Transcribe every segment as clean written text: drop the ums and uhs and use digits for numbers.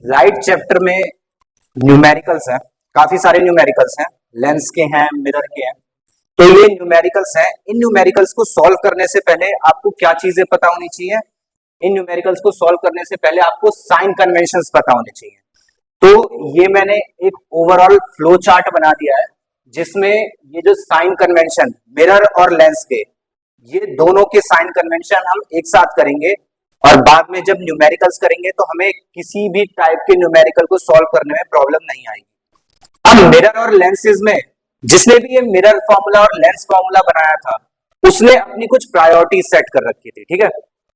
Light chapter में numericals हैं, काफी सारे न्यूमेरिकल्स हैं, लेंस के हैं, मिरर के हैं। तो ये न्यूमेरिकल्स हैं। इन न्यूमेरिकल्स को सॉल्व करने से पहले आपको क्या चीजें पता होनी चाहिए? इन न्यूमेरिकल्स को सॉल्व करने से पहले आपको साइन कन्वेंशंस पता होने चाहिए। तो ये मैंने एक ओवरऑल फ्लो चार्ट बना दिया है जिसमें ये जो साइन कन्वेंशन मिरर और लेंस के, ये दोनों के साइन कन्वेंशन हम एक साथ करेंगे और बाद में जब न्यूमेरिकल्स करेंगे तो हमें किसी भी टाइप के न्यूमेरिकल को सॉल्व करने में प्रॉब्लम नहीं आएगी। अब मिरर और लेंसेज में जिसने भी ये मिरर फॉर्मूला और लेंस फॉर्मूला बनाया था उसने अपनी कुछ प्रायोरिटी सेट कर रखी थी, ठीक है।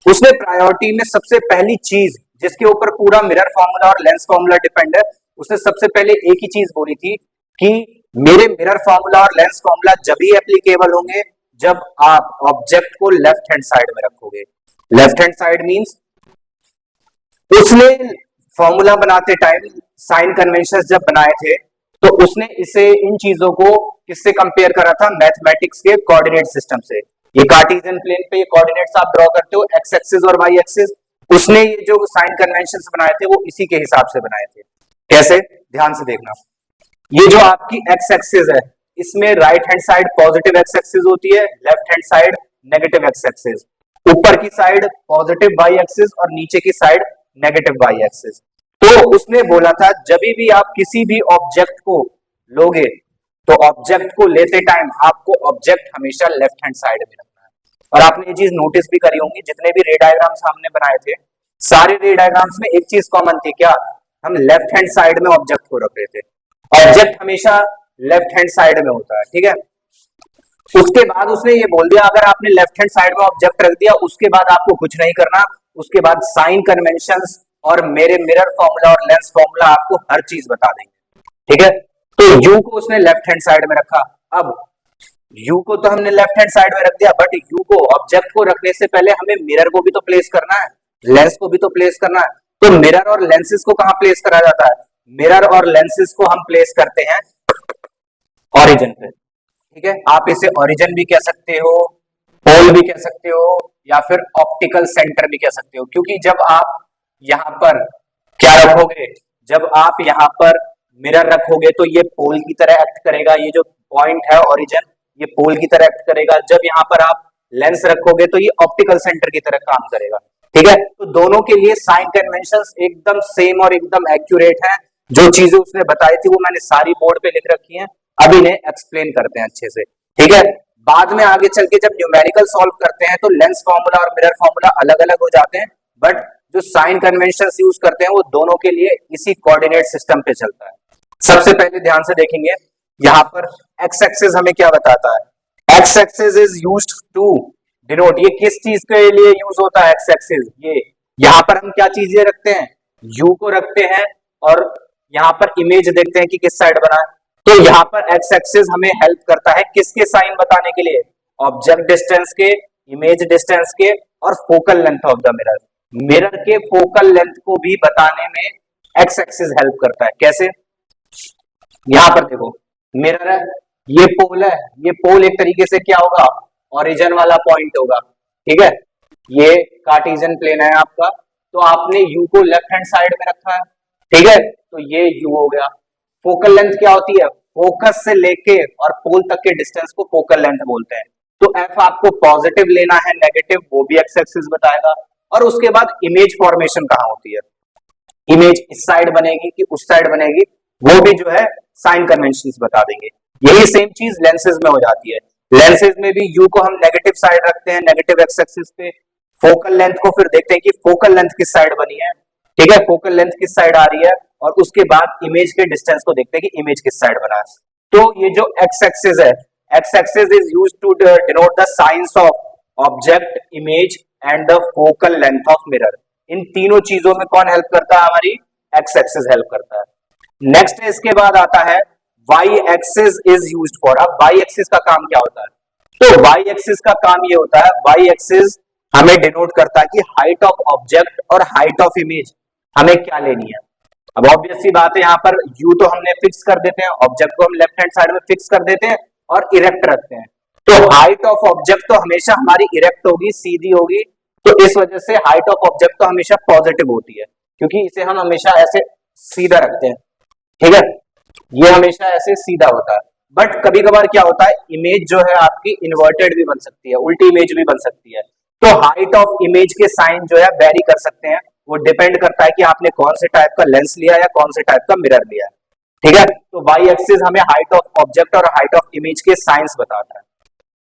उसने प्रायोरिटी में सबसे पहली चीज जिसके ऊपर पूरा मिरर फॉर्मूला और लेंस फॉर्मूला डिपेंड है, उसने सबसे पहले एक ही चीज बोली थी कि मेरे मिरर फॉर्मूला और लेंस फॉर्मूला जब ही एप्लीकेबल होंगे जब आप ऑब्जेक्ट को लेफ्ट हैंड साइड में रखोगे। लेफ्ट हैंड साइड मींस उसने फॉर्मूला बनाते टाइम साइन कन्वेंशंस जब बनाए थे तो उसने इसे इन चीजों को किससे कंपेयर करा था? मैथमेटिक्स के कोऑर्डिनेट सिस्टम से। ये कार्टेशियन प्लेन पे ये कोऑर्डिनेट्स आप ड्रॉ करते हो, एक्स एक्सिस और वाई एक्सिस। उसने ये जो साइन कन्वेंशंस बनाए थे वो इसी के हिसाब से बनाए थे। कैसे? ध्यान से देखना। ये जो आपकी एक्स एक्सिस है इसमें right hand side positive x axis होती है, left hand side negative x axis. ऊपर की साइड पॉजिटिव वाई एक्सिस और नीचे की साइड नेगेटिव वाई एक्सिस। तो उसने बोला था जब भी आप किसी भी ऑब्जेक्ट को लोगे तो ऑब्जेक्ट को लेते टाइम आपको ऑब्जेक्ट हमेशा लेफ्ट हैंड साइड में रखना है। और आपने ये चीज नोटिस भी करी होंगी, जितने भी रे डायग्राम्स हमने बनाए थे सारे रे डायग्राम्स में एक चीज कॉमन थी, क्या? हम लेफ्ट हैंड साइड में ऑब्जेक्ट को रख रहे थे। ऑब्जेक्ट हमेशा लेफ्ट हैंड साइड में होता है, ठीक है। उसके बाद उसने ये बोल दिया अगर आपने लेफ्ट हैंड साइड में ऑब्जेक्ट रख दिया उसके बाद आपको कुछ नहीं करना, उसके बाद साइन कन्वेंशंस और मेरे मिरर फॉर्मूला और लेंस फॉर्मूला आपको हर चीज बता देंगे, ठीक है। तो यू को उसने लेफ्ट हैंड साइड में रखा। अब यू को तो हमने लेफ्ट हैंड साइड में रख दिया, बट यू को ऑब्जेक्ट को रखने से पहले हमें मिरर को भी तो प्लेस करना है, लेंस को भी तो प्लेस करना है। तो मिरर और लेंसेज को कहां प्लेस करा जाता है? मिरर और लेंसेज को हम प्लेस करते हैं ओरिजिन पे, ठीक है। आप इसे ओरिजिन भी कह सकते हो, पोल भी कह सकते हो या फिर ऑप्टिकल सेंटर भी कह सकते हो, क्योंकि जब आप यहां पर क्या रखोगे, जब आप यहां पर मिरर रखोगे तो ये पोल की तरह एक्ट करेगा। ये जो पॉइंट है ओरिजिन ये पोल की तरह एक्ट करेगा। जब यहां पर आप लेंस रखोगे तो ये ऑप्टिकल सेंटर की तरह काम करेगा, ठीक है। तो दोनों के लिए साइन कन्वेंशंस एकदम सेम और एकदम एक्यूरेट है। जो चीजें उसने बताई थी वो मैंने सारी बोर्ड पे लिख रखी हैं, अब इन्हें एक्सप्लेन करते हैं अच्छे से, ठीक है। बाद में आगे चल के जब न्यूमेरिकल सॉल्व करते हैं तो लेंस फॉर्मूला और मिरर फॉर्मूला अलग अलग हो जाते हैं, बट जो साइन कन्वेंशंस यूज करते हैं वो दोनों के लिए इसी कोऑर्डिनेट सिस्टम पे चलता है। सबसे पहले ध्यान से देखेंगे यहां पर एक्स एक्सिस हमें क्या बताता है? X axis is used to denote, ये किस चीज के लिए यूज होता है एक्स एक्सिस? ये यहां पर हम क्या चीजें रखते हैं? यू को रखते हैं और यहां पर इमेज देखते हैं कि किस साइड बना है। तो यहां पर एक्स एक्सिस हमें हेल्प करता है किसके साइन बताने के लिए? ऑब्जेक्ट डिस्टेंस के, इमेज डिस्टेंस के और focal length of the mirror. Mirror के फोकल लेंथ को भी बताने में एक्स एक्सिस हेल्प करता है। कैसे? यहां पर देखो मिरर है, ये पोल है, ये पोल एक तरीके से क्या होगा? ओरिजिन वाला पॉइंट होगा, ठीक है। ये कार्टेशियन प्लेन है आपका, तो आपने यू को लेफ्ट हैंड साइड में रखा है, ठीक है। तो ये यू हो गया। फोकल लेंथ क्या होती है? फोकस से लेके और पोल तक के डिस्टेंस को फोकल लेंथ बोलते हैं। तो एफ आपको पॉजिटिव लेना है, नेगेटिव वो भी एक्स एक्सिस बताएगा। और उसके बाद इमेज फॉर्मेशन कहां होती है? इमेज इस साइड बनेगी कि उस साइड बनेगी, वो भी जो है साइन कन्वेंशंस बता देंगे। यही सेम चीज लेंसेज में हो जाती है। लेंसेज में भी यू को हम नेगेटिव साइड रखते हैं, नेगेटिव एक्स एक्सिस पे। फोकल लेंथ को फिर देखते हैं कि फोकल लेंथ किस साइड बनी है, ठीक है, फोकल लेंथ किस साइड आ रही है। और उसके बाद इमेज के डिस्टेंस को देखते हैं कि इमेज किस साइड बना है। तो ये जो एक्स एक्सिस है, x axis is used to denote the signs of object, image and the focal length of mirror. इन तीनों चीजों में कौन हेल्प करता है? हमारी एक्स एक्सिस हेल्प करता है। नेक्स्ट इसके बाद आता है Y axis is used for. अब वाई एक्सिस का काम क्या होता है? तो वाई एक्सिस का काम ये होता है, वाई एक्सिस हमें डिनोट करता है कि हाइट ऑफ ऑब्जेक्ट और हाइट ऑफ इमेज हमें क्या लेनी है। अब ऑब्वियस सी बात है, यहां पर यू तो हमने फिक्स कर देते हैं, ऑब्जेक्ट को हम लेफ्ट हैंड साइड में फिक्स कर देते हैं और इरेक्ट रखते हैं। तो हाइट ऑफ ऑब्जेक्ट तो हमेशा हमारी इरेक्ट होगी, सीधी होगी। तो इस वजह से हाइट ऑफ ऑब्जेक्ट तो हमेशा पॉजिटिव होती है, क्योंकि इसे हम हमेशा ऐसे सीधा रखते हैं, ठीक है, ये हमेशा ऐसे सीधा होता है। बट कभी कभार क्या होता है, इमेज जो है आपकी इन्वर्टेड भी बन सकती है, उल्टी इमेज भी बन सकती है। तो हाइट ऑफ इमेज के साइन जो है वेरी कर सकते हैं, वो डिपेंड करता है कि आपने कौन से टाइप का लेंस लिया या कौन से टाइप का मिरर लिया है, ठीक है। तो वाई एक्सिस हमें हाइट ऑफ ऑब्जेक्ट और हाइट ऑफ इमेज के साइंस बताता है,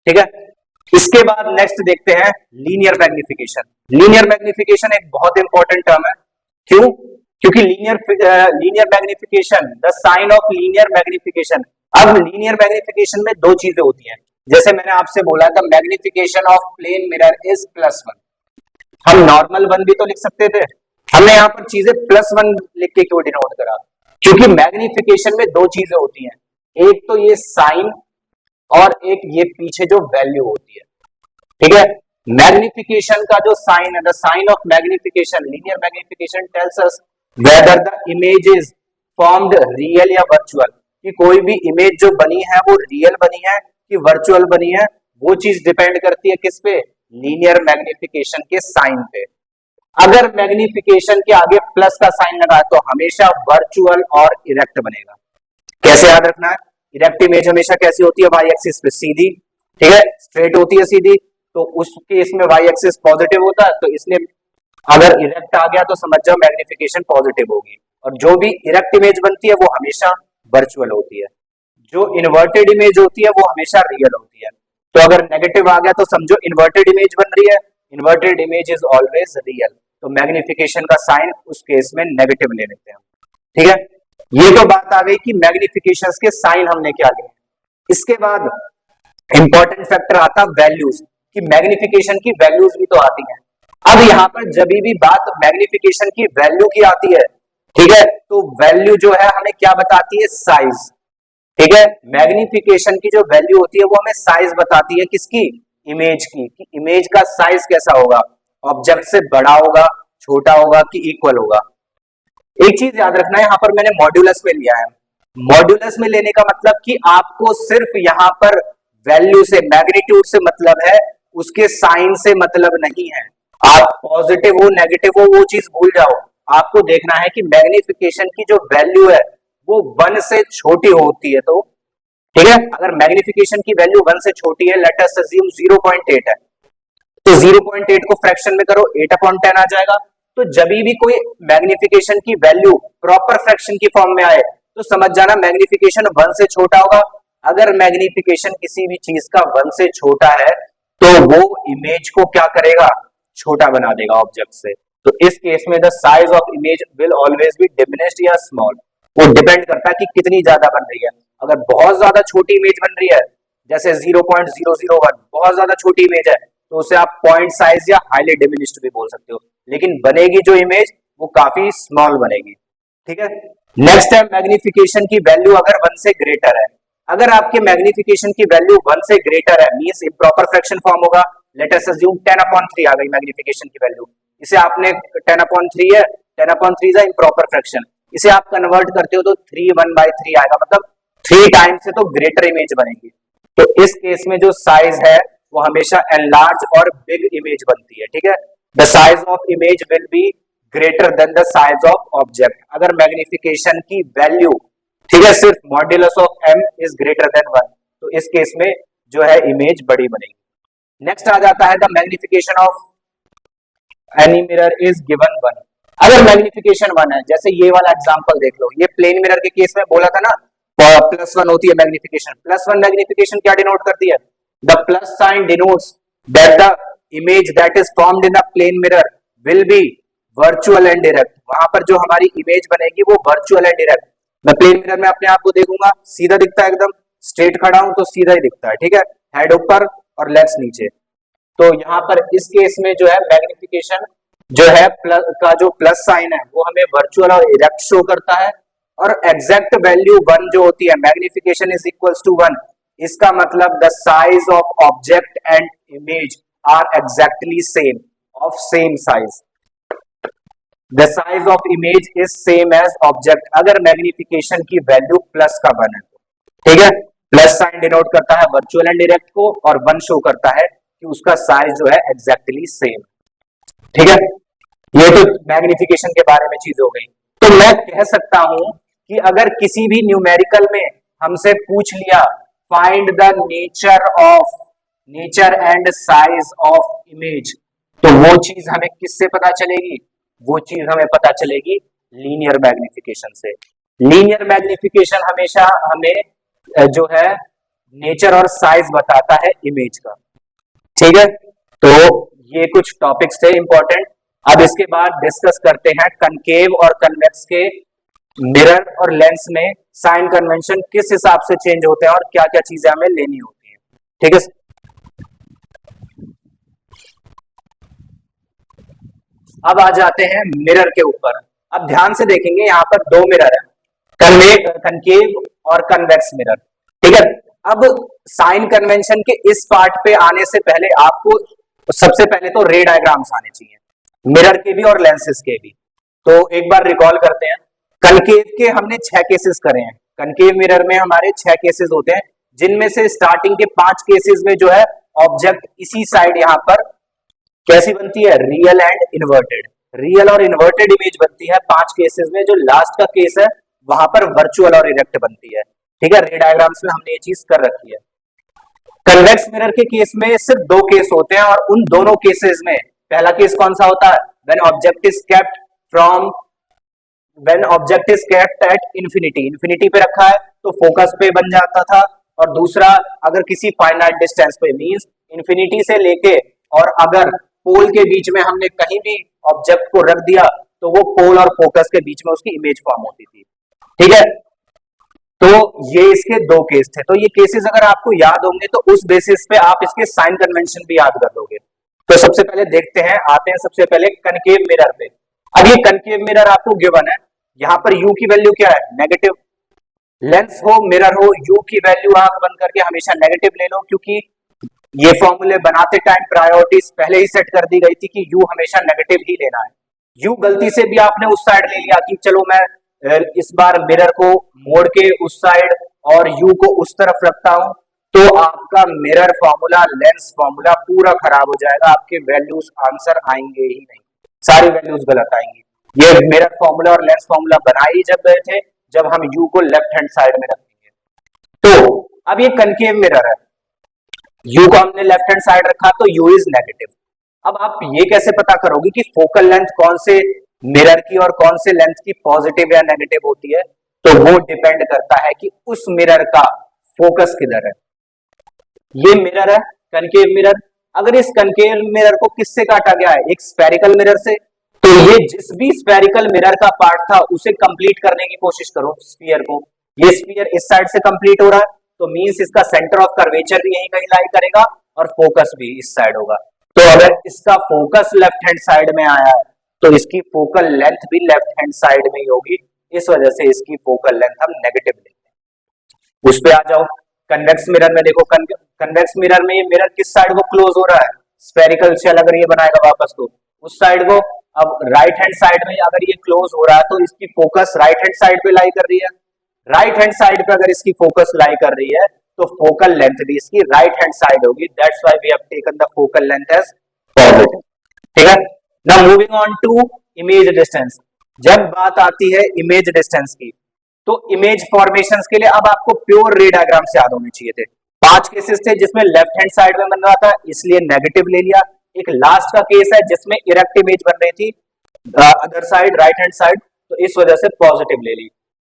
ठीक है। इसके बाद नेक्स्ट देखते हैं लीनियर मैग्निफिकेशन। लीनियर मैग्निफिकेशन एक बहुत इंपॉर्टेंट टर्म है, क्यों? क्योंकि linear magnification, the sign of linear magnification. अब लीनियर मैग्निफिकेशन में दो चीजें होती हैं, जैसे मैंने आपसे बोला था magnification of plane mirror is +1। हम नॉर्मल 1 भी तो लिख सकते थे, हमने यहाँ पर चीजें +1 लिख के क्यों डिनोट करा? क्योंकि मैग्निफिकेशन में दो चीजें होती हैं, एक तो ये साइन और एक ये पीछे जो वैल्यू होती है, ठीक है। मैग्निफिकेशन का जो साइन है, the sign of magnification, linear magnification tells us whether the image is formed real या वर्चुअल, कि कोई भी इमेज जो बनी है वो रियल बनी है कि वर्चुअल बनी है, वो चीज डिपेंड करती है किस पे? लीनियर मैग्निफिकेशन के साइन पे। अगर मैग्निफिकेशन के आगे प्लस का साइन लगा तो हमेशा वर्चुअल और इरेक्ट बनेगा। कैसे याद रखना है? इरेक्ट इमेज हमेशा कैसी होती है? वाई एक्सिस पे सीधी, ठीक है, स्ट्रेट होती है सीधी। तो उस केस में वाई एक्सिस पॉजिटिव होता है, तो इसलिए अगर इरेक्ट आ गया तो समझ जाओ मैग्निफिकेशन पॉजिटिव होगी। और जो भी इरेक्ट इमेज बनती है वो हमेशा वर्चुअल होती है, जो इन्वर्टेड इमेज होती है वो हमेशा रियल होती है। तो अगर नेगेटिव आ गया तो समझो इन्वर्टेड इमेज बन रही है, inverted image is always real, तो मैग्निफिकेशन का साइन उस केस में नेगेटिव ले लेते हैं, ठीक है। ये तो बात आ गई कि मैग्निफिकेशन के साइन हमने क्या लिए। इसके बाद इंपॉर्टेंट फैक्टर आता वैल्यूज, कि मैग्निफिकेशन की वैल्यूज भी तो आती हैं। अब यहाँ पर जब भी बात मैग्निफिकेशन की वैल्यू की आती है, ठीक है, तो वैल्यू जो है हमें क्या बताती है? साइज, ठीक है। मैग्निफिकेशन की जो वैल्यू होती है वो हमें साइज बताती है, किसकी? इमेज की, कि इमेज का साइज कैसा होगा, ऑब्जेक्ट से बड़ा होगा, छोटा होगा कि इक्वल होगा। एक चीज याद रखना है, यहाँ पर मैंने मॉड्यूलस में लिया है। मॉड्यूलस में लेने का मतलब कि आपको सिर्फ यहाँ पर वैल्यू से, मैग्नीट्यूड से मतलब है, उसके साइन से मतलब नहीं है। आप पॉजिटिव हो नेगेटिव हो वो चीज भूल जाओ, आपको देखना है कि मैग्निफिकेशन की जो वैल्यू है वो 1 से छोटी होती है, तो ठीक है। अगर मैग्निफिकेशन की वैल्यू 1 से छोटी है, लेट अस अज्यूम 0.8 है, तो 0.8 को फ्रैक्शन में करो, 8/10 आ जाएगा। तो जब भी कोई मैग्निफिकेशन की वैल्यू प्रॉपर फ्रैक्शन की फॉर्म में आए तो समझ जाना मैग्निफिकेशन 1 से छोटा होगा। अगर मैग्निफिकेशन किसी भी चीज का 1 से छोटा है तो वो इमेज को क्या करेगा? छोटा बना देगा ऑब्जेक्ट से। तो इस केस में the size of image will always be diminished या स्मॉल। वो डिपेंड करता है कि कितनी ज्यादा बन रही है। अगर बहुत ज्यादा छोटी इमेज बन रही है, जैसे 0.001 बहुत ज्यादा छोटी इमेज है, तो उसे आप पॉइंट साइज या हाईली डिमिनिश्ड भी बोल सकते हो, लेकिन बनेगी जो इमेज वो काफी स्मॉल बनेगी, ठीक है। नेक्स्ट है मैग्निफिकेशन की वैल्यू अगर 1 से ग्रेटर है। अगर आपके मैग्निफिकेशन की वैल्यू 1 से ग्रेटर है, मींस इम्प्रॉपर फ्रैक्शन फॉर्म होगा। लेट अस अज्यूम 10/3 आ गई मैग्निफिकेशन की वैल्यू, इसे आपने 10/3 है, 10/3 इज इम्प्रॉपर फ्रैक्शन, इसे आप कन्वर्ट करते हो तो 3/1/3 आएगा, मतलब 3 टाइम्स से तो ग्रेटर इमेज बनेगी। तो इस केस में जो साइज है वो हमेशा एनलार्ज और बिग इमेज बनती है, ठीक है। The size of image will be greater than the size of object. अगर मैग्निफिकेशन की वैल्यू, ठीक है, सिर्फ modulus of m is greater than 1, तो इस केस में जो है इमेज बड़ी बनेगी। नेक्स्ट आ जाता है the magnification of any mirror is given 1। अगर मैग्निफिकेशन 1 है, जैसे ये वाला एग्जांपल देख लो, ये प्लेन मिरर के केस में बोला था ना +1 होती है मैग्निफिकेशन। +1 मैग्निफिकेशन क्या डिनोट करती है? The plus sign denotes that the image that is formed in a plane mirror will be virtual and direct. वहां पर जो हमारी इमेज बनेगी वो वर्चुअल एंड डायरेक्ट। मैं प्लेन मिरर में अपने आप को देखूंगा, सीधा दिखता है, एकदम स्ट्रेट खड़ा हूं तो सीधा ही दिखता है, ठीक है, हेड ऊपर और लेग्स नीचे। तो यहाँ पर इस केस में जो है मैग्निफिकेशन जो है का जो प्लस साइन है वो हमें वर्चुअल और इरेक्ट शो करता है, और एग्जैक्ट वैल्यू 1 जो होती है, मैग्निफिकेशन इज इक्वल्स टू 1, इसका मतलब the size of object and image are exactly same, of same size. The size of image is same as object अगर मैग्निफिकेशन की वैल्यू प्लस का 1 है, ठीक है। प्लस साइन डिनोट करता है वर्चुअल एंड डायरेक्ट को, और 1 शो करता है कि उसका साइज जो है एग्जैक्टली सेम, ठीक है। ये तो मैग्निफिकेशन के बारे में चीज हो गई। तो मैं कह सकता हूं कि अगर किसी भी न्यूमेरिकल में हमसे पूछ लिया find the nature and size of image, तो वो चीज हमें किससे पता चलेगी? वो चीज हमें पता चलेगी लीनियर मैग्निफिकेशन से। लीनियर मैग्निफिकेशन हमेशा हमें जो है नेचर और साइज बताता है इमेज का। ठीक है, तो ये कुछ टॉपिक्स थे इंपॉर्टेंट। अब इसके बाद डिस्कस करते हैं कनकेव और कन्वेक्स के मिरर और लेंस में साइन कन्वेंशन किस हिसाब से चेंज होते हैं और क्या क्या चीजें हमें लेनी होती है। ठीक है, अब आ जाते हैं मिरर के ऊपर। अब ध्यान से देखेंगे, यहाँ पर दो मिरर है, कनकेव और कन्वेक्स मिरर। ठीक है, अब साइन कन्वेंशन के इस पार्ट पे आने से पहले आपको सबसे पहले तो रे डायग्राम्स आने चाहिए, मिरर के भी और लेंसेज के भी। तो एक बार रिकॉल करते हैं। कनकेव के हमने 6 केसेस करे हैं। कनकेव मिरर में हमारे 6 केसेस होते हैं, जिनमें से स्टार्टिंग के 5 केसेस में जो है ऑब्जेक्ट इसी साइड यहाँ पर कैसी बनती है, रियल एंड इन्वर्टेड। रियल और इन्वर्टेड इमेज बनती है 5 केसेस में। जो लास्ट का केस है वहां पर वर्चुअल और इरेक्ट बनती है। ठीक है, रे डायग्राम्स में हमने ये चीज कर रखी है। कन्वेक्स मिरर के केस में सिर्फ 2 केस होते हैं, और उन दोनों केसेस में पहला केस कौन सा होता है, when object is kept at infinity. Infinity पे रखा है तो फोकस पे बन जाता था। और दूसरा, अगर किसी फाइनाइट डिस्टेंस पे, मींस इंफिनिटी से लेके और अगर पोल के बीच में हमने कहीं भी ऑब्जेक्ट को रख दिया तो वो पोल और फोकस के बीच में उसकी इमेज फॉर्म होती थी। ठीक है, तो ये इसके 2 केस थे। तो ये केसेस अगर आपको याद होंगे तो उस बेसिस पे आप इसके साइन कन्वेंशन भी याद कर लोगे। तो सबसे पहले देखते हैं, आते हैं सबसे पहले कनकेव मिरर पे। अब ये कनकेव मिरर आपको गिवन है, यहाँ पर u की वैल्यू क्या है, नेगेटिव। लेंस हो मिरर हो, u की वैल्यू आंख बंद करके हमेशा नेगेटिव ले लो, क्योंकि ये फॉर्मूले बनाते टाइम प्रायोरिटीज पहले ही सेट कर दी गई थी कि u हमेशा नेगेटिव ही लेना है। u गलती से भी आपने उस साइड ले लिया कि चलो मैं इस बार मिरर को मोड़ के उस साइड और u को उस तरफ रखता हूं, तो आपका मिरर फॉर्मूला, लेंस फॉर्मूला पूरा खराब हो जाएगा। आपके वैल्यूज आंसर आएंगे ही नहीं, सारी वैल्यूज गलत आएंगी। ये मिरर फॉर्मूला और लेंस फॉर्मूला बनाए जब गए थे, जब हम u को लेफ्ट हैंड साइड में रखेंगे। तो अब ये कनकेव मिरर है, u को हमने लेफ्ट हैंड साइड रखा तो u इज नेगेटिव। अब आप ये कैसे पता करोगे कि फोकल लेंथ कौन से मिरर की और कौन से लेंथ की पॉजिटिव या नेगेटिव होती है? तो वो डिपेंड करता है कि उस मिरर का फोकस किधर है। ये मिरर है कनकेव मिरर, अगर इस कनकेव मिरर को किससे काटा गया है, एक स्फेरिकल मिरर से, तो ये जिस भी स्फेरिकल मिरर का पार्ट था उसे कंप्लीट करने की कोशिश करो स्फीयर को। ये स्फीयर इस साइड से कंप्लीट हो रहा है, तो मींस इसका सेंटर ऑफ कर्वेचर भी यहीं कहीं लाई करेगा और फोकस भी इस साइड होगा। तो अगर इसका फोकस लेफ्ट हैंड साइड में आया है तो इसकी फोकल लेंथ भी लेफ्ट हैंड साइड में ही होगी। इस वजह से इसकी फोकल लेंथ हम नेगेटिव लेते हैं। उस पे आ जाओ, कन्वेक्स मिरर में देखो, कन्वेक्स मिरर में ये मिरर किस साइड को क्लोज हो रहा है, स्फेरिकल शेल अगर ये बनाएगा वापस तो उस साइड को। अब राइट हैंड साइड में अगर ये क्लोज हो रहा है तो इसकी फोकस राइट हैंड साइड पे लाई कर रही है। राइट हैंड साइड पे अगर इसकी फोकस लाई कर रही है तो फोकल लेंथ भी इसकी राइट हैंड साइड होगी। That's why we have taken the focal length as positive. ठीक है, now moving on to image distance. जब बात आती है इमेज डिस्टेंस की, तो इमेज फॉर्मेशंस के लिए अब आपको प्योर रे डायग्राम से याद होने चाहिए थे। 5 केसेस थे जिसमें लेफ्ट हैंड साइड में बन रहा था, इसलिए नेगेटिव ले लिया। एक लास्ट का केस है जिसमें इरेक्ट इमेज बन रही थी other side, right hand side, तो इस वजह से पॉजिटिव ले ली।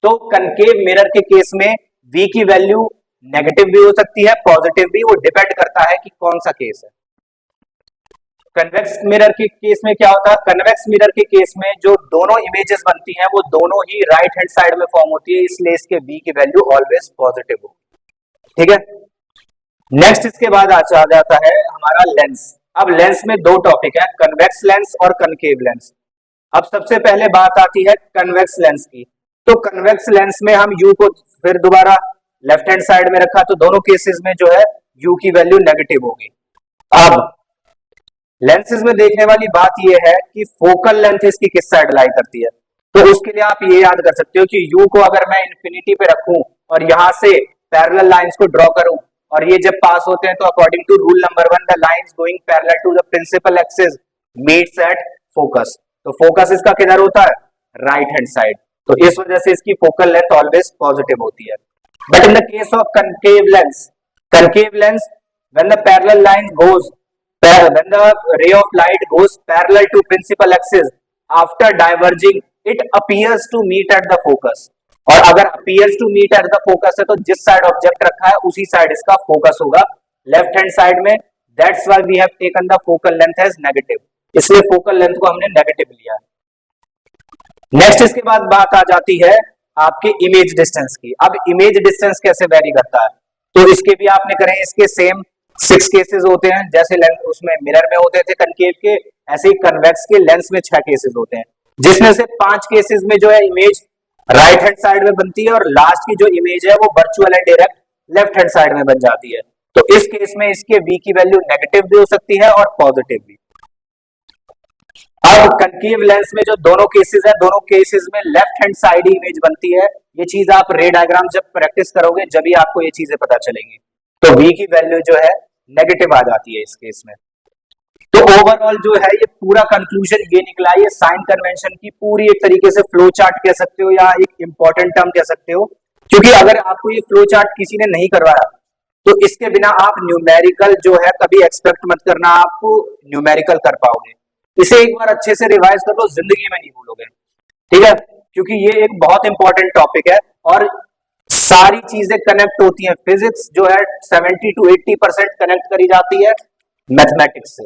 तो कनकेव मिरर के केस में v की वैल्यू नेगेटिव भी हो सकती है, पॉजिटिव भी, वो डिपेंड करता है कि कौन सा केस है। कन्वेक्स मिरर के केस में क्या होता है, कन्वेक्स मिरर के केस में जो दोनों इमेजेस बनती हैं वो दोनों ही राइट हैंड साइड में फॉर्म होती है, इसलिए इसके v की वैल्यू ऑलवेज पॉजिटिव होगी। ठीक है, नेक्स्ट इसके बाद आ जाता है हमारा लेंस। अब लेंस में 2 टॉपिक है, कन्वेक्स लेंस और कनकेव लेंस। अब सबसे पहले बात आती है कन्वेक्स लेंस की। तो कन्वेक्स लेंस में हम u को फिर दोबारा लेफ्ट हैंड साइड में रखा, तो दोनों केसेस में जो है u की वैल्यू नेगेटिव होगी। अब लेंसेज में देखने वाली बात यह है कि फोकल लेंथ इसकी किस साइड लाई करती है। तो उसके लिए आप ये याद कर सकते हो कि u को अगर मैं इंफिनिटी पे रखूं और यहां से पैरेलल लाइंस को ड्रॉ करूं और ये जब पास होते हैं तो according to rule number 1 the lines going parallel to the principal axis meets at focus. तो फोकस इसका किधर होता है, राइट हैंड साइड। तो इस वजह से इसकी फोकल लेंथ ऑलवेज पॉजिटिव होती है। But in the case of concave lens when the parallel line goes when the ray of light goes parallel to principal axis after diverging it appears to meet at the focus। और अगर appears to meet at the focus है तो जिस side object रखा है उसी side इसका focus होगा, लेफ्ट हैंड साइड में। That's why we have taken the focal length as negative, इसलिए फोकल लेंथ को हमने नेगेटिव लिया है। नेक्स्ट इसके बाद बात आ जाती है आपके इमेज डिस्टेंस की। अब इमेज डिस्टेंस कैसे वेरी करता है, तो इसके भी आपने करें, इसके सेम 6 केसेस होते हैं। जैसे लेंस उसमें मिरर में होते थे कनकेव के, ऐसे ही कन्वेक्स के लेंस में 6 केसेस होते हैं, जिसमें से 5 केसेस में जो है इमेज राइट हैंड साइड में बनती है और लास्ट की जो इमेज है वो virtual and direct left hand side में बन जाती है। तो इस केस में इसके v की वैल्यू नेगेटिव भी हो सकती है और पॉजिटिव भी। अब कनकेव लेंस में जो दोनों केसेस है, दोनों केसेस में लेफ्ट हैंड साइड ही इमेज बनती है। ये चीज आप रे डायग्राम जब प्रैक्टिस करोगे जब भी आपको ये चीजें पता चलेंगी। तो v की वैल्यू जो है नेगेटिव आ जाती है इस केस में। तो ओवरऑल जो है ये पूरा कंक्लूजन ये निकला, ये साइन कन्वेंशन की पूरी एक तरीके से फ्लो चार्ट कह सकते हो या एक इंपॉर्टेंट टर्म कह सकते हो, क्योंकि अगर आपको ये फ्लो चार्ट किसी ने नहीं करवाया तो इसके बिना आप न्यूमेरिकल जो है कभी एक्सपेक्ट मत करना आपको न्यूमेरिकल कर पाओगे। इसे एक बार अच्छे से रिवाइज कर लो, जिंदगी में नहीं भूलोगे, ठीक है, क्योंकि ये एक बहुत इंपॉर्टेंट टॉपिक है और सारी चीजें कनेक्ट होती हैं। फिजिक्स जो है 70 to 80% कनेक्ट करी जाती है मैथमेटिक्स से।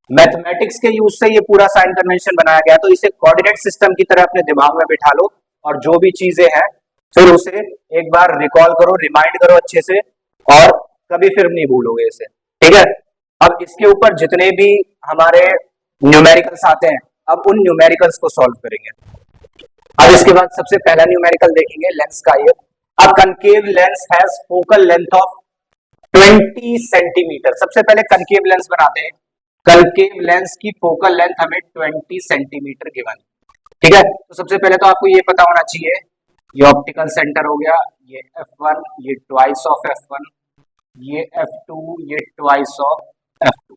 मैथमेटिक्स के यूज से ये पूरा साइन कन्वेंशन बनाया गया, तो इसे कोऑर्डिनेट सिस्टम की तरह अपने दिमाग में बिठा लो और जो भी चीजें हैं फिर उसे एक बार रिकॉल करो, रिमाइंड करो अच्छे से, और कभी फिर नहीं भूलोगे इसे, ठीक है। अब इसके ऊपर जितने भी हमारे न्यूमेरिकल्स आते हैं, अब उन न्यूमेरिकल्स को सॉल्व करेंगे। अब इसके बाद सबसे पहला न्यूमेरिकल देखेंगे लेंस का। ये अब concave lens has focal length of 20 centimetre. सबसे पहले कनकेव लेंस बनाते हैं। कनकेव लेंस की फोकल लेंथ हमें 20 सेंटीमीटर गिवन, ठीक है। तो सबसे पहले तो आपको ये पता होना चाहिए, ये ऑप्टिकल सेंटर हो गया, ये f1, ये ट्वाइस ऑफ f1, ये f2, ये ट्वाइस ऑफ f2।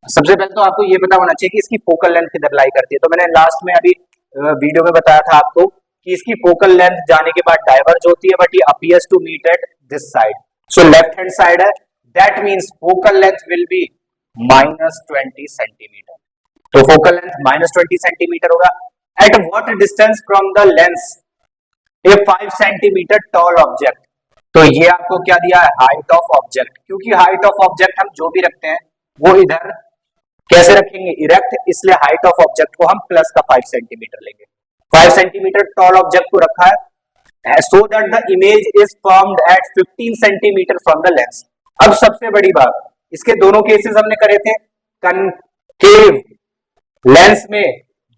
सबसे पहले तो आपको ये पता होना चाहिए कि इसकी फोकल लेंथ किधर लाई करती है। तो मैंने लास्ट में अभी वीडियो में बताया था आपको कि इसकी फोकल लेंथ जाने के बाद डाइवर्ज होती है, बट ये appears to meet at this side. So left hand side है, that means focal length will be -20 centimetre. तो फोकल लेंथ -20 सेंटीमीटर होगा। At what distance from the lens a 5 centimetre tall object. तो ये आपको क्या दिया है, हाइट ऑफ ऑब्जेक्ट। क्योंकि हाइट ऑफ ऑब्जेक्ट हम जो भी रखते हैं वो इधर कैसे रखेंगे, इरेक्ट, इसलिए हाइट ऑफ ऑब्जेक्ट को हम प्लस का 5 सेंटीमीटर लेंगे। 5 सेंटीमीटर टॉल ऑब्जेक्ट को रखा है so that the image is formed at 15 centimetre from the lens. अब सबसे बड़ी बात, इसके दोनों केसेस हमने करे थे। कनकेव लेंस में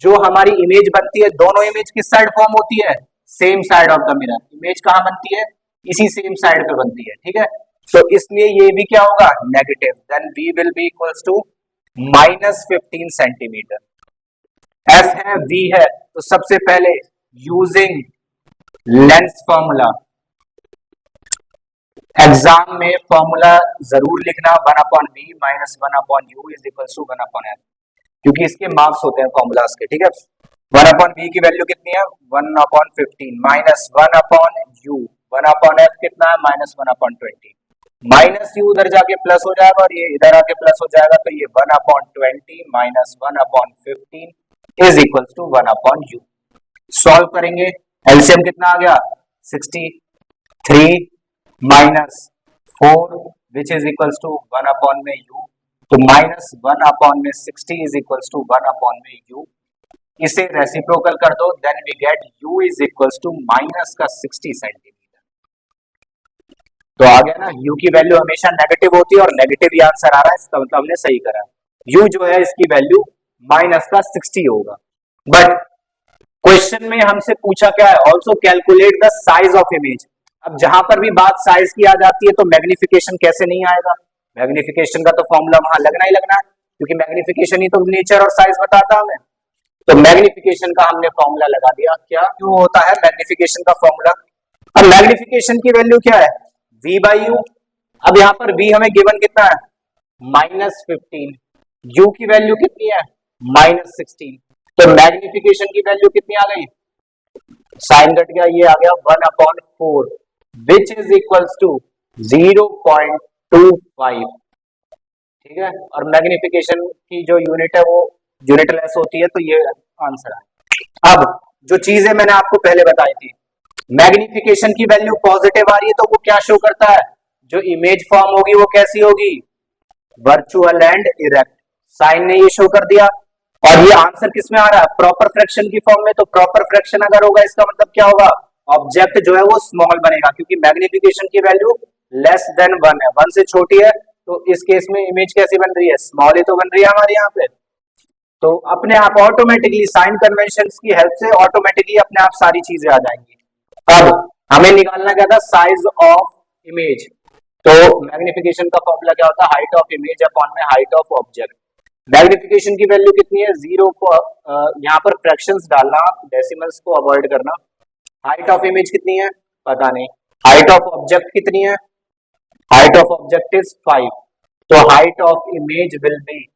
जो हमारी इमेज बनती है, दोनों इमेज किस साइड फॉर्म होती है, same side of the mirror. Image कहां बनती है, इसी सेम साइड पे बनती है, ठीक है। तो इसलिए ये भी क्या होगा, negative. Then v will be equals to -15 centimetre. f है, v है, तो सबसे पहले यूजिंग लेंस फॉर्मूला, एग्जाम में फॉर्मूला जरूर लिखना, 1/v - 1/u is equals to 1/f, क्योंकि इसके मार्क्स होते हैं फॉर्मूलाज के, ठीक है। 1/v की वैल्यू कितनी है, 1/15 माइनस 1/u, 1/f कितना है, -1/20, माइनस यू उधर जाके प्लस हो जाएगा और ये इधर आके प्लस हो जाएगा, तो ये 1/20 minus 1/15 is equals to 1/u। Solve करेंगे, एलसीएम कितना आ गया, 63 minus 4 which is equals to 1/u। तो -1/60 इज इक्वल्स टू 1/u। इसे रेसिप्रोकल कर दो, then we get u is equals to -60 centimetre. तो आ गया ना, u की वैल्यू हमेशा नेगेटिव होती है और नेगेटिव ही आंसर आ रहा है, इसका मतलब हमने सही करा। u जो है इसकी वैल्यू -60 होगा। बट क्वेश्चन में हमसे पूछा क्या है, also calculate the size of image. अब जहां पर भी बात साइज की आ जाती है तो मैग्निफिकेशन कैसे नहीं आएगा, मैग्निफिकेशन का तो फॉर्मूला वहां लगना ही लगना है, क्योंकि मैग्निफिकेशन ही तो नेचर और साइज बताता हमें। तो मैग्निफिकेशन का हमने फॉर्मूला लगा दिया। क्या क्यों होता है मैग्निफिकेशन का फॉर्मूला, अब मैग्निफिकेशन की वैल्यू क्या है, v/u। अब यहां पर v हमें गिवन कितना है, -15, u की वैल्यू कितनी है, -16। तो मैग्निफिकेशन की वैल्यू कितनी आ गई, साइन कट गया, ये आ गया 1/4 विच इज इक्वल्स टू 0.25। ठीक है, और मैग्निफिकेशन की जो यूनिट है वो यूनिट लेस होती है, तो ये आंसर है। अब जो चीजें मैंने आपको पहले बताई थी, मैग्निफिकेशन की वैल्यू पॉजिटिव आ रही है तो वो क्या शो करता है, जो इमेज फॉर्म होगी वो कैसी होगी, वर्चुअल एंड इरेक्ट। साइन ने ये शो कर दिया, और ये आंसर किस में आ रहा है, प्रॉपर फ्रैक्शन की फॉर्म में। तो प्रॉपर फ्रैक्शन अगर होगा इसका मतलब क्या होगा, ऑब्जेक्ट जो है वो स्मॉल बनेगा, क्योंकि मैग्निफिकेशन की वैल्यू लेस देन 1 है, 1 से छोटी है, तो इस केस में इमेज कैसी बन रही है, स्मॉल ही तो बन रही है हमारे यहाँ पे। तो अपने आप ऑटोमेटिकली साइन कन्वेंशन की हेल्प से ऑटोमेटिकली अपने आप सारी चीजें आ जाएंगी। अब हमें निकालना क्या था, साइज ऑफ इमेज। तो मैग्निफिकेशन का फॉर्मूला क्या होता है, हाइट ऑफ इमेज अपॉन में हाइट ऑफ ऑब्जेक्ट। मैग्निफिकेशन की वैल्यू कितनी है, 0 को यहाँ पर फ्रैक्शंस डालना, डेसिमल्स को अवॉइड करना। हाइट ऑफ इमेज कितनी है, पता नहीं। हाइट ऑफ ऑब्जेक्ट कितनी है, हाइट ऑफ ऑब्जेक्ट इज 5, तो height of image will be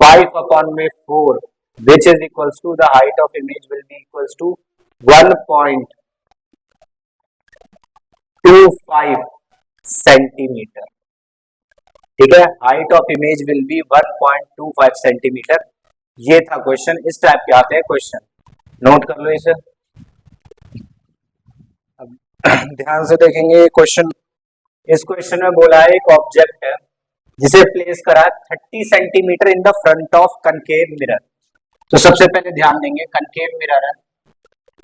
5/4 which is equals to the height of image will be equals to 1.25 centimetre. ठीक है, height of image will be 1.25 centimetre. ये था question, इस type के आते हैं क्वेश्चन, नोट कर लो इसे। अब ध्यान से देखेंगे क्वेश्चन। इस क्वेश्चन में बोला है एक ऑब्जेक्ट है जिसे प्लेस करा 30 centimetre in the front of concave mirror. तो सबसे पहले ध्यान देंगे, कनकेव मिरर है,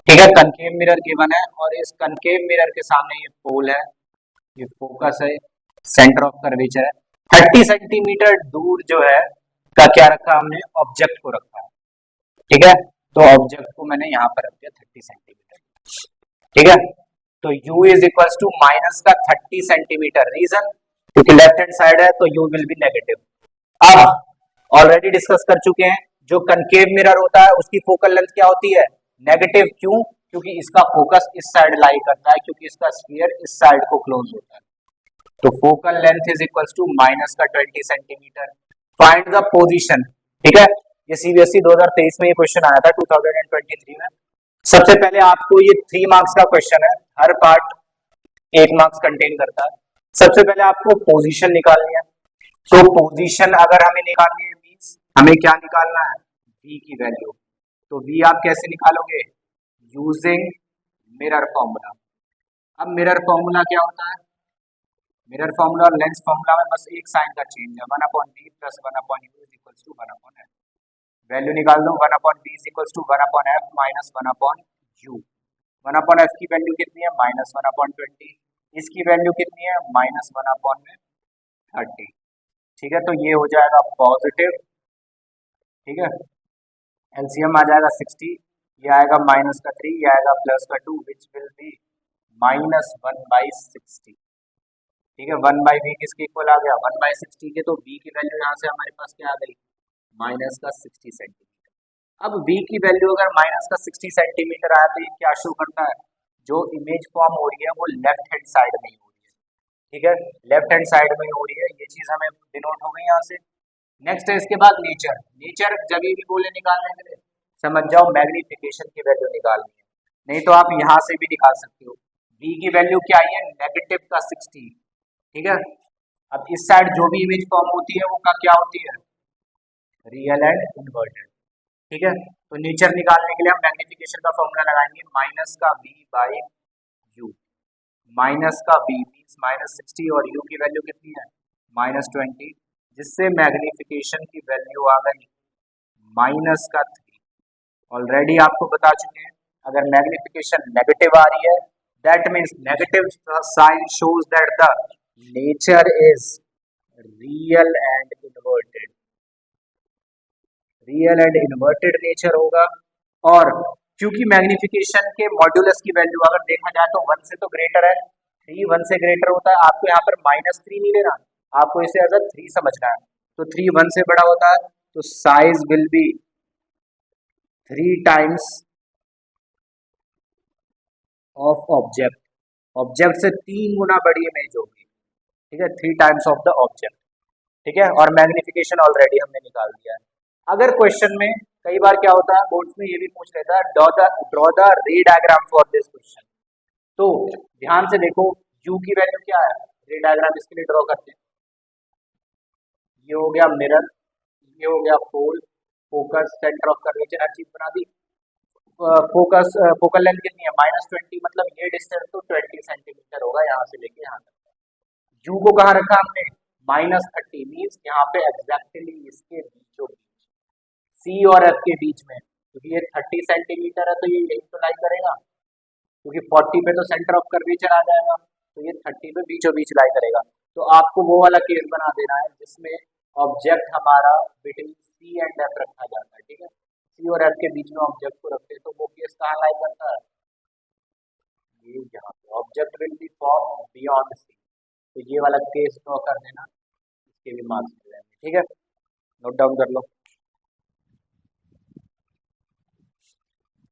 ठीक है, कनकेव मिरर गिवन है, और इस कनकेव मिरर के सामने ये पोल है, ये फोकस है, सेंटर ऑफ कर्वेचर है। 30 सेंटीमीटर दूर जो है का क्या रखा हमने, ऑब्जेक्ट को रखा है। ठीक है, तो ऑब्जेक्ट को मैंने यहाँ पर रख दिया 30 सेंटीमीटर। ठीक है, तो u is equal to minus का 30 सेंटीमीटर, रीजन क्योंकि लेफ्ट हैंड साइड है तो u विल बी नेगेटिव। अब ऑलरेडी डिस्कस कर चुके हैं, जो कनकेव मिरर होता है उसकी फोकल लेंथ क्या होती है, नेगेटिव। क्यों, क्योंकि इसका फोकस इस साइड लाई करता है, क्योंकि इसका स्फीयर इस साइड को क्लोज होता है। तो focal length is equal to minus का 20 सेंटीमीटर। Find the position. ठीक है, ये सीबीएसई 2023 में ये क्वेश्चन आया था, 2023 में। सबसे पहले आपको ये 3 मार्क्स का क्वेश्चन है, हर पार्ट 1 मार्क्स कंटेन करता है। सबसे पहले आपको पोजीशन निकालनी है। तो पोजीशन अगर हमें निकालनी है मींस हमें क्या निकालना है, v की वैल्यू। तो v आप कैसे निकालोगे, यूजिंग मिरर फॉर्मूला। अब मिरर फॉर्मूला क्या होता है, मिरर फॉर्मूला और लेंस फॉर्मूला में बस एक साइन का चेंज है, 1/b plus 1/u is equal to 1/f। Value निकाल दो, 1/b is equal to 1/f minus 1/u। 1/f की वैल्यू कितनी है, माइनस 1/20। इसकी वैल्यू कितनी है, माइनस 1/30। ठीक है, तो ये हो जाएगा पॉजिटिव। ठीक है, एलसीएम आ जाएगा 60, ये आएगा माइनस का 3, ये आएगा प्लस का 2 विच विल बी माइनस 1/60। ठीक है, 1/v किसके इक्वल आ गया, 1/60 के, तो v की वैल्यू यहाँ से हमारे पास क्या आ गई, माइनस का 60 सेंटीमीटर। अब v की वैल्यू अगर माइनस का 60 सेंटीमीटर आया तो ये क्या शो करता है, जो इमेज फॉर्म हो रही है वो लेफ्ट हैंड साइड में ही हो रही है। ठीक है, लेफ्ट हैंड साइड में ही हो रही है, ये चीज हमें डिनोट हो गई यहाँ से। नेक्स्ट है इसके बाद नेचर। नेचर जब भी बोले निकालने के लिए समझ जाओ मैग्निफिकेशन की वैल्यू निकालनी है, नहीं तो आप यहाँ से भी निकाल सकते हो। v की वैल्यू क्या आई है, नेगेटिव का 60। ठीक है, अब इस साइड जो भी इमेज फॉर्म होती है वो का क्या होती है, रियल एंड इन्वर्टेड। ठीक है, तो नेचर निकालने के लिए हम मैग्निफिकेशन का फॉर्मूला लगाएंगे, माइनस का v बाई यू। माइनस का v मीन्स माइनस 60 और u की वैल्यू कितनी है, माइनस 20, जिससे मैग्निफिकेशन की वैल्यू आ गई माइनस का 3। ऑलरेडी आपको बता चुके हैं, अगर मैग्निफिकेशन नेगेटिव आ रही है that means negative sign shows that the nature is real and inverted. Real and inverted nature होगा, और क्योंकि मैग्निफिकेशन के मॉड्यूलस की वैल्यू अगर देखा जाए तो 1 से तो ग्रेटर है, 3 1 से ग्रेटर होता है। आपको यहाँ पर -3 नहीं लेना, आपको इसे एज 3 समझना है। तो 3 1 से बड़ा होता है, तो size will be 3 times of object. Object से 3 गुना बड़ी इमेज होगी। ठीक है, 3 टाइम्स ऑफ द ऑब्जेक्ट। ठीक है, और मैग्निफिकेशन ऑलरेडी हमने निकाल दिया है। अगर क्वेश्चन में कई बार क्या होता है, बोर्ड्स में ये भी पूछ लेता है, ड्रॉ द रे डायग्राम फॉर दिस क्वेश्चन। तो ध्यान से देखो, u की वैल्यू क्या है, रे डायग्राम इसके लिए ड्रॉ करते हैं। ये हो गया मिरर, ये हो गया पोल, फोकस, सेंटर ऑफ कर्वेचर, हर चीज बना दी। फोकस फोकल लेंथ कितनी है, -20, मतलब ये डिस्टेंस तो 20 सेंटीमीटर होगा यहाँ से लेके यहाँ तक। यू को कहाँ रखा हमने, -30, मीन्स यहाँ पे एग्जैक्टली इसके बीचों बीच, सी और एफ के बीच में, क्योंकि ये 30 सेंटीमीटर है तो ये यही तो लाई करेगा, क्योंकि 40 पे तो सेंटर ऑफ कर्वेचर आ जाएगा, तो ये 30 पे बीचों बीच लाई करेगा। तो आपको वो वाला केस बना देना है जिसमें ऑब्जेक्ट हमारा बिटवीन सी एंड एफ रखा जाता है, ठीक है, सी और एफ के बीच में ऑब्जेक्ट को रखते हैं, तो वो केस कहाँ लाई करता है, ये यहाँ पे object will be form beyond C, तो ये वाला केस ड्रॉ कर देना, इसके भी मार्क्स मिल जाएंगे, ठीक है, नोट डाउन कर लो।